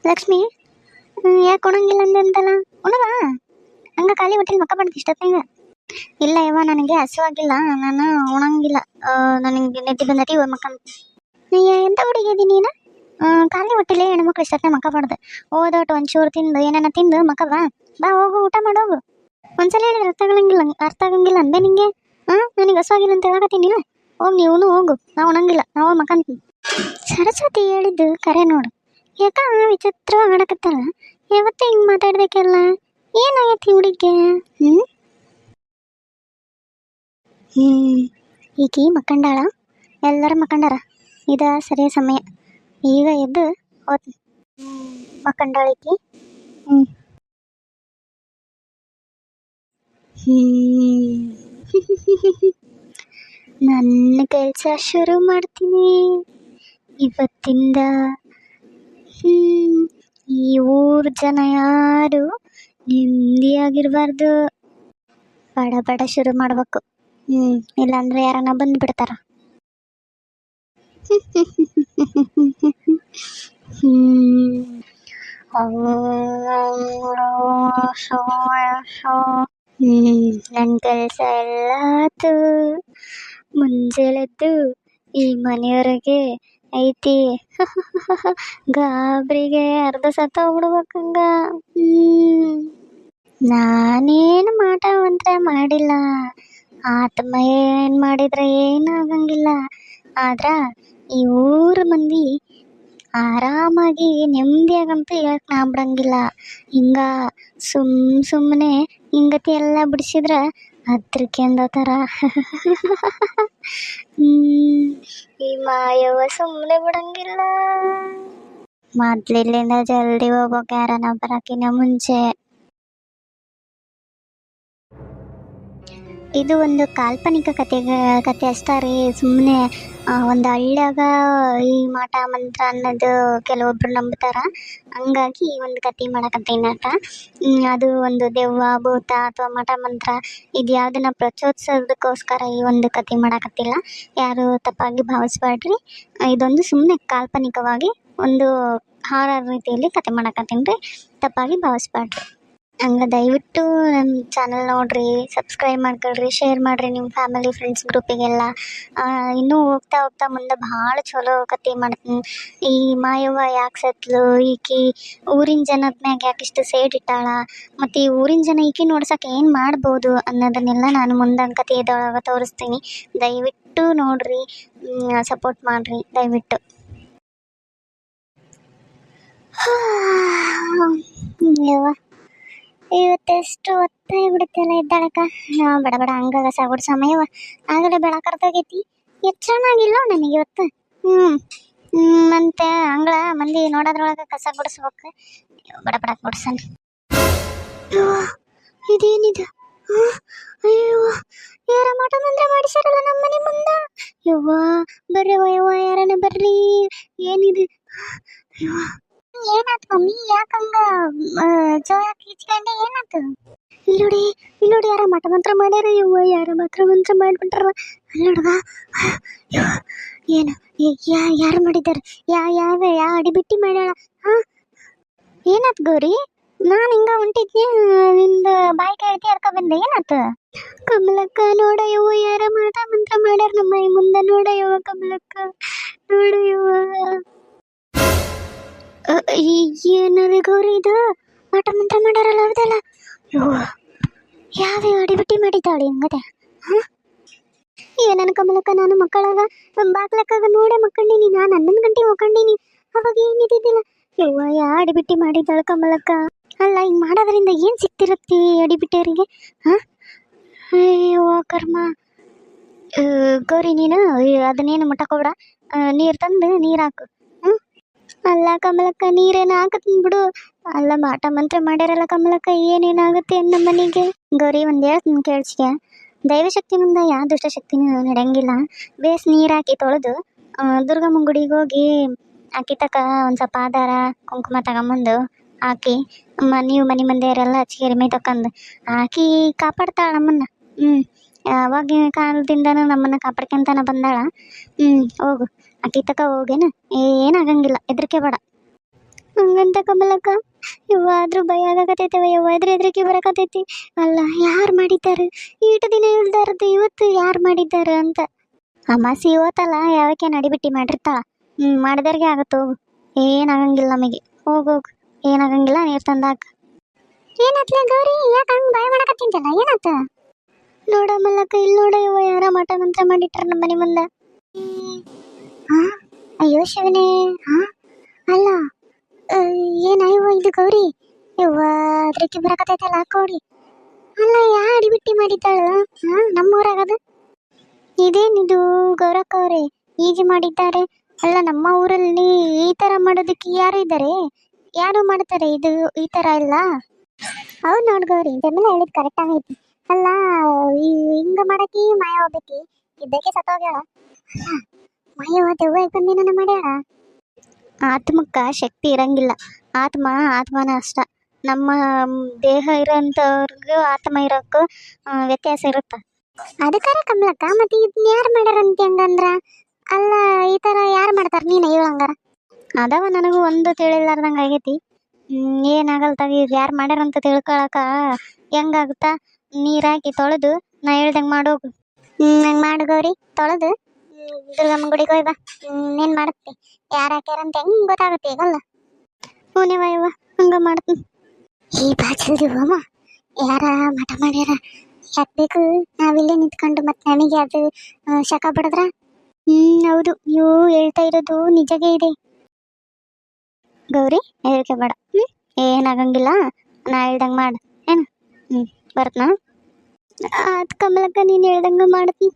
ಲಕ್ಷ್ಮಿ, ಯಾಕೆ ಉಣಂಗಿಲ್ಲ ಅಂದೆ ಅಂತಲ್ಲ? ಉಣವಾ ಹಂಗ ಖಾಲಿ ಹೊಟ್ಟೆಲಿ ಮಕ್ಕ ಮಾಡ್ತಿ ಇಷ್ಟೊತ್ತಂಗ? ಇಲ್ಲ ಯವ್ವ, ನನಗೆ ಹಸುವಾಗಿಲ್ಲ, ನಾನು ಉಣಂಗಿಲ್ಲ. ನನಗೆ ನೆತ್ತಿ ಬಂದತಿ ಮಕ್ಕ. ಎಂತ ಹುಡುಗಿದಿ ನೀನು? ಖಾಲಿ ಹೊಟ್ಟೆಲಿ ಹೆಣ್ಮಕ್ಳು ಇಷ್ಟೊತ್ತನೆ ಮಕ್ಕ ಮಾಡ್ದೆ. ಓದೋಟು ಒಂಚೂರು ತಿಂದು ಏನಾನ ತಿಂದು ಮಕ್ಕ ಬಾ ಬಾ, ಹೋಗು ಊಟ ಮಾಡೋಗು. ಒಂದ್ಸಲ ಹೇಳಿದ್ರೆ ಅರ್ಥ ಆಗಂಗಿಲ್ಲ ಅಂದೆ ನಿಂಗೆ? ನನಗೆ ಹಸುವಾಗಿಲ್ಲ ಅಂತ ಹೇಳಕತ್ತೀನಿ. ಹೋಗಿ ನೀನು ಹೋಗು, ನಾವು ಉಣಂಗಿಲ್ಲ, ನಾವು ಮಕ್ಕಂತೀವಿ. ಸರಸ್ವತಿ ಹೇಳಿದ್ದು ಕರೆ ನೋಡು. ಯಾಕ ವಿಚಿತ್ರ ಮಾಡಕತ್ತಲ್ಲ? ಯಾವತ್ತ ಹಿಂಗ್ ಮಾತಾಡ್ಬೇಕಲ್ಲ? ಏನಾಗೈತಿ ಹುಡುಗಿಗೆ? ಈಕಿ ಮಕ್ಕಂಡಾಳ, ಎಲ್ಲರೂ ಮಕ್ಕಂಡಾರ. ಇದ ಸರಿಯ ಸಮಯ, ಈಗ ಎದ್ದು ಹೋತ್ ಮಕ್ಕಂಡಾಳಿಕಿ. ನನ್ನ ಕೆಲಸ ಶುರು ಮಾಡ್ತೀನಿ ಇವತ್ತಿಂದ. ಈ ಊರ್ ಜನ ಯಾರು ನೆಮ್ಮದಿಯಾಗಿರ್ಬಾರ್ದು. ಬಡ ಬಡ ಶುರು ಮಾಡ್ಬೇಕು. ಇಲ್ಲಾಂದ್ರೆ ಯಾರನ್ನ ಬಂದ್ಬಿಡ್ತಾರ. ನನ್ನ ಕೆಲಸ ಎಲ್ಲ ಆತು. ಮುಂಜಾನೆದ್ದು ಈ ಮನೆಯವರೆಗೆ ಐತಿ. ಗಾಬರಿಗೆ ಅರ್ಧ ಸತ್ತ ಹೋಗ್ಬಿಡ್ಬೇಕಂಗ. ನಾನೇನು ಮಂತ್ರ ಮಾಡಿಲ್ಲ. ಆತ್ಮ ಏನ್ ಮಾಡಿದ್ರೆ ಏನಾಗಂಗಿಲ್ಲ. ಆದ್ರ ಈ ಊರ ಮಂದಿ ಆರಾಮಾಗಿ ನೆಮ್ಮದಿಯಾಗಂತೂ ಹೇಳಕ್ ನಾ ಬಿಡಂಗಿಲ್ಲ. ಹಿಂಗ ಸುಮ್ಮನೆ ಹಿಂಗತಿ ಎಲ್ಲ ಬಿಡಿಸಿದ್ರ ಹತ್ರಕ್ಕೆ ಅಂದೋತಾರ. ಈ ಮಾಯವ ಸುಮ್ಮನೆ ಬಿಡಂಗಿಲ್ಲ. ಮೊದ್ಲಿಲ್ಲಿಂದ ಜಲ್ದಿ ಹೋಗೋಕೆ ಯಾರನ್ನ ಬರಕಿನ ಮುಂಚೆ. ಇದು ಒಂದು ಕಾಲ್ಪನಿಕ ಕತೆ ಅಷ್ಟ ರೀ. ಸುಮ್ಮನೆ ಒಂದು ಹಳ್ಳ್ಯಾಗ ಈ ಮಾಟ ಮಂತ್ರ ಅನ್ನೋದು ಕೆಲವೊಬ್ರು ನಂಬ್ತಾರ. ಹಂಗಾಗಿ ಈ ಒಂದು ಕತೆ ಮಾಡಕತ್ತೀನಿ ಆಟ. ಅದು ಒಂದು ದೆವ್ವ ಭೂತ ಅಥವಾ ಮಾಟ ಮಂತ್ರ ಇದು ಯಾವುದನ್ನ ಪ್ರಚೋದಿಸೋದಕ್ಕೋಸ್ಕರ ಈ ಒಂದು ಕತೆ ಮಾಡಕತ್ತಿಲ್ಲ. ಯಾರು ತಪ್ಪಾಗಿ ಭಾವಿಸ್ಬೇಡ್ರಿ. ಇದೊಂದು ಸುಮ್ಮನೆ ಕಾಲ್ಪನಿಕವಾಗಿ ಒಂದು ಹಾರರ್ ರೀತಿಯಲ್ಲಿ ಕತೆ ಮಾಡಕತ್ತೀನಿ ರೀ. ತಪ್ಪಾಗಿ ಭಾವಿಸ್ಬೇಡ್ರಿ. ಹಂಗೆ ದಯವಿಟ್ಟು ನಮ್ಮ ಚಾನಲ್ ನೋಡಿರಿ, ಸಬ್ಸ್ಕ್ರೈಬ್ ಮಾಡ್ಕೊಳ್ರಿ, ಶೇರ್ ಮಾಡಿರಿ ನಿಮ್ಮ ಫ್ಯಾಮಿಲಿ ಫ್ರೆಂಡ್ಸ್ ಗ್ರೂಪಿಗೆಲ್ಲ. ಇನ್ನೂ ಹೋಗ್ತಾ ಹೋಗ್ತಾ ಮುಂದೆ ಭಾಳ ಚಲೋ ಕತೆ ಮಾಡ್ತೀನಿ. ಈ ಮಾಯವ್ವ ಯಾಕೆ ಸತ್ಲು, ಈಕಿ ಊರಿನ ಜನದ ಮ್ಯಾಗ ಯಾಕೆ ಇಷ್ಟು ಸೇಡ್ ಇಟ್ಟಾಳ, ಮತ್ತು ಈ ಊರಿನ ಜನ ಈಕಿ ನೋಡ್ಸಕ್ಕೆ ಏನು ಮಾಡ್ಬೋದು ಅನ್ನೋದನ್ನೆಲ್ಲ ನಾನು ಮುಂದೆ ಕತೆಯದೊಳಗೆ ತೋರಿಸ್ತೀನಿ. ದಯವಿಟ್ಟು ನೋಡಿರಿ, ಸಪೋರ್ಟ್ ಮಾಡಿರಿ ದಯವಿಟ್ಟು. ಯವ್ವ, ಇವತ್ತೆಷ್ಟು ಹೊತ್ತಾಗಿ ಬಿಡುತ್ತಲ್ಲ ಎದ್ದಾಳಕ. ಬಡ ಬಡ ಹಂಗ ಸಾಗೋಡ್ ಸಮಯವ ಆಗಲೇ ಬೆಳಕರ್ದಾಗೈತಿ. ಎಷ್ಟು ಚೆನ್ನಾಗಿಲ್ಲ ನನಗೆ ಇವತ್ತು. ಮತ್ತೆ ಅಂಗಳ ಮಂದಿ ನೋಡೋದ್ರೊಳಗೆ ಕಸ ಗುಡಿಸ್ಬೇಕು. ಬಡ ಬಡ ಗುಡ್ಸನ್. ಇದೇನಿದು? ಅಯ್ಯೋ, ಯಾರ ಮಾಟ ಮಂತ್ರ ಮಾಡಿಸಾರಲ್ಲ ನಮ್ಮನೆ ಮುಂದ. ಯವ್ವ ಬರ್ರಿ ಯವ್ವ, ಯಾರನ್ನ ಬರ್ರಿ. ಏನಿದು? ಯವ್ವ, ಏನಾಯ್ತು ಮಮ್ಮಿ? ಯಾಕಂಗ ಜೋಳ ಕೀಚ್ಕೊಂಡೆ? ಏನಾಯ್ತು? ಇಲ್ಲೋಡಿ ಯಾರ ಮಠ ಮಂತ್ರ ಮಾಡ್ಯಾರ. ಯವ್ವ, ಯಾರ ಮಾತ್ರ ಮಂತ್ರ ಮಾಡ್ಬಿಟ್ರ. ಅಲ್ಲೋಡ್ಗ, ಏನು ಯಾರು ಮಾಡಿದಾರ? ಯಾವ ಅಡಿಬಿಟ್ಟಿ ಮಾಡ್ಯಾಳ? ಏನಾತ್ ಗೌರಿ? ನಾನು ಹಿಂಗ ಹೊಂಟಿದ್ನಿ, ನಿಂದ ಬಾಯಿ ಕೇಳ್ತಿ ಅದಕ್ಕ ಬಂದೆ. ಏನಾತ? ಕಮಲಕ್ಕ ನೋಡ ಯವ್ವ, ಯಾರ ಮಾಟ ಮಂತ್ರ ಮಾಡ್ಯಾರ ನಮ್ಮ ಮುಂದೆ. ನೋಡ ಯವ್ವ ಕಮಲಕ್ಕ, ನೋಡ ಯವ್ವ. ಏನದು ಗೌರಿ? ಇದು ಮಾಟ ಮಂತ್ರ ಮಾಡ್ಯಾರಲ್ಲ, ಹೌದಲ್ಲ? ಯವ್ವ, ಯಾವ ಅಡಿಬಿಟ್ಟಿ ಮಾಡಿದ್ದಾಳೆ ಹಂಗದೆ? ಏನನ ಕಮಲಕ್ಕ, ನಾನು ಮಕ್ಕಳಾಗ ಬಾಗ್ಲಕ್ಕಾಗ ನೋಡೆ ಮಕ್ಕಂಡಿನಿ. ನಾನು 11 ಗಂಟೆ ಹೋಗ್ಕಂಡಿನಿ. ಅವಾಗ ಏನಿದ್ದಿದ್ದಿಲ್ಲ. ಯವ್ವ, ಅಡಿಬಿಟ್ಟಿ ಮಾಡಿದ್ದಾಳೆ ಕಮಲಕ್ಕ. ಅಲ್ಲ, ಹಿಂಗೆ ಮಾಡೋದ್ರಿಂದ ಏನು ಸಿಕ್ತಿರತ್ತಿ ಅಡಿಬಿಟ್ಟೇರಿಗೆ? ಅಯ್ಯವ್ವ ಕರ್ಮ. ಗೌರಿ, ನೀನು ಅದನ್ನೇನು ಮುಟ್ಟಕೋಬೇಡ. ನೀರು ತಂದು ನೀರು ಹಾಕು. ಅಲ್ಲ ಕಮಲಕ್ಕ, ನೀರೇನು ಹಾಕತ್ತೀನಿ ಬಿಡು. ಅಲ್ಲ, ಮಾಟ ಮಂತ್ರ ಮಾಡ್ಯಾರಲ್ಲ ಕಮಲಕ್ಕ, ಏನೇನಾಗುತ್ತೆ ನಮ್ಮ ಮನೆಗೆ? ಗೌರಿ, ಒಂದು ಹೇಳ್ತೀನಿ ಕೇಳಿಸ್ಕೆ. ದೈವಶಕ್ತಿ ಮುಂದೆ ಯಾವ ದುಷ್ಟಶಕ್ತಿನೂ ನಡೆಯಂಗಿಲ್ಲ. ಬೇಸ್ ನೀರು ಹಾಕಿ ತೊಳೆದು ದುರ್ಗಮ್ಮನ ಗುಡಿಗೆ ಹೋಗಿ ಆಕಿ ತಕ ಒಂದು ಸ್ವಲ್ಪ ಆಧಾರ ಕುಂಕುಮ ತಗೊಂಬಂದು ಹಾಕಿ, ನೀವು ಮನೆ ಮಂದಿಯವರೆಲ್ಲ ಹಚ್ಚಿಗೆರಿ ಮೈ ತಕ್ಕಂದು ಆಕಿ ಕಾಪಾಡ್ತಾಳ ನಮ್ಮನ್ನ. ಅವಾಗಿನ ಕಾಲದಿಂದನೂ ನಮ್ಮನ್ನು ಕಾಪಾಡ್ಕೊಂತಾನ ಬಂದಾಳ. ಹೋಗು, ಆಕಿ ತಕ ಹೋಗೇನು, ಏನಾಗಂಗಿಲ್ಲ, ಹೆದರಿಕೆ ಬೇಡ. ಹಂಗಂತ ಕಮಲಕ್ಕ ಯವ್ವ ಆದ್ರೂ ಭಯ ಆಗಕತೈತವ ಯವ್ವ ಹೆದ್ರಿಕೆ ಬರಕತೈತಿ. ಅಲ್ಲ ಯಾರು ಮಾಡಿದ್ದಾರೆ ಈಟು ದಿನ ಇಲ್ದಾರದು ಇವತ್ತು ಯಾರು ಮಾಡಿದ್ದಾರೆ ಅಂತ. ಅಮಾಸಿ ಇವತ್ತಲ್ಲ ಯಾವಕ್ಕೆ ನಡಿಬಿಟ್ಟಿ ಮಾಡಿರ್ತಾಳ. ಮಾಡಿದವ್ರಿಗೆ ಆಗತ್ತೆ ಹೋಗು, ಏನಾಗಂಗಿಲ್ಲ ನಮಗೆ. ಹೋಗೋಗು, ಏನಾಗಂಗಿಲ್ಲ, ನೀರು ತಂದಾಕ. ಏನಾತ್ಲೆ ಗೌರಿ, ಯಾಕೆ ಹಂಗೆ ಭಯ ಮಾಡಕತ್ತಿಂತಲ್ಲ, ಏನಾತ? ನೋಡ ಮಲ್ಲಕ್ಕ, ಇಲ್ಲಿ ನೋಡ ಯವ್ವ ಯಾರ ಮಠ ಮಂತ್ರ ಮಾಡಿಟ್ರ ನಮ್ಮ ಮನೆ ಮುಂದೆ. ಹಾ, ಅಯ್ಯೋ ಶಿವನೇ. ಹಾ ಅಲ್ಲ, ಏನಾಯ್ವ ಇದು ಗೌರಿ? ಯವ್ವ ಅದ್ರಕ್ಕೆ ಬರಕತೈತಲ್ಲ ಕೋಡಿ. ಅಲ್ಲ ಯಾ ಅಡಿಬಿಟ್ಟಿ ಮಾಡಿದ್ದಾಳ? ಹಾ, ನಮ್ಮೂರಾಗದು ಇದೇನಿದು ಗೌರಕ್ಕ ಅವರೇ, ಹೀಗೆ ಮಾಡಿದ್ದಾರೆ? ಅಲ್ಲ ನಮ್ಮ ಊರಲ್ಲಿ ಈ ತರ ಮಾಡೋದಕ್ಕೆ ಯಾರು ಇದ್ದಾರೆ? ಯಾರು ಮಾಡ್ತಾರೆ ಇದು ಈ ತರ ಎಲ್ಲ? ಹೌದು ನೋಡ್ ಗೌರಿ, ಜಮೀನ ಹೇಳಿದ್ ಕರೆಕ್ಟ್ ಆಗೈತಿ. ಅಲ್ಲ ಹಿಂಗ ಮಾಡಕಿ ಮಾಯ ಹೋಗ್ಬೇಕಿ, ಇದ್ದಕ್ಕೆ ಸತ್ತೋಗ್ಯಾಳ. ಮಾಯವ ದೆವ್ವ ಬಂದೇನ ಮಾಡ್ಯಾಳ. ಆತ್ಮಕ್ಕ ಶಕ್ತಿ ಇರಂಗಿಲ್ಲ. ಆತ್ಮನ ಅಷ್ಟ. ನಮ್ಮ ದೇಹ ಇರೋಂಥವ್ರಿಗೂ ಆತ್ಮ ಇರೋಕ್ಕೂ ವ್ಯತ್ಯಾಸ ಇರುತ್ತೆ. ಅದಕ್ಕಾರ ಕಮ್ಲಕ್ಕ, ಮತ್ತೆ ಇದನ್ನ ಯಾರು ಮಾಡ್ಯಾರಂತ ಹಂಗಂದ್ರ? ಅಲ್ಲ ಈ ತರ ಯಾರು ಮಾಡ್ತಾರ, ನೀನು ಹೇಳಂಗಾರ? ಅದವ ನನಗೂ ಒಂದು ತಿಳಿಲಾರ್ದಂಗ ಆಗೈತಿ. ಏನಾಗಲ್ ತಗಿ, ಯಾರು ಮಾಡ್ಯಾರಂತ ತಿಳ್ಕೊಳಕ ಹೆಂಗಾಗುತ್ತಾ? ನೀರಾಕಿ ತೊಳೆದು ನಾ ಹೇಳ್ದಂಗೆ ಮಾಡೋಗು. ಹಂಗೆ ಮಾಡು ಗೌರಿ, ತೊಳೆದು ದುರ್ಗಮ್ಮ ಗುಡಿಗೆ ಹೋಯ್ ಬಾ. ಏನ್ ಮಾಡುತ್ತೆ, ಯಾರು ಹಾಕ್ಯಾರಂತ ಹೆಂಗ್ ಗೊತ್ತಾಗುತ್ತೆ ಈಗಲ್ಲ? ಹೂನೇವ ಇವ, ಹಂಗ ಮಾಡ್ತೀನಿ. ಈ ಬಾಚಲ್ದಿ ಹೋಮ, ಯಾರ ಮಠ ಮಾಡ್ಯಾರ ಯಾಕಬೇಕು? ನಾವಿಲ್ಲೇ ನಿಂತ್ಕೊಂಡು ಮತ್ತೆ ನಮಗೆ ಅದು ಶಕ ಬಡದ್ರ? ಹೌದು, ನೀವು ಹೇಳ್ತಾ ಇರೋದು ನಿಜಗೇ ಇದೆ ಗೌರಿ, ಹೇಳಿಕೆ ಬೇಡ. ಏನಾಗಂಗಿಲ್ಲ, ನಾ ಹೇಳ್ದಂಗೆ ಮಾಡು ಏನು. ಬರ್ತನಾ? ಅದು ಕಮಲಕ್ಕ, ನೀನು ಹೇಳ್ದಂಗೆ ಮಾಡ್ತೀನಿ.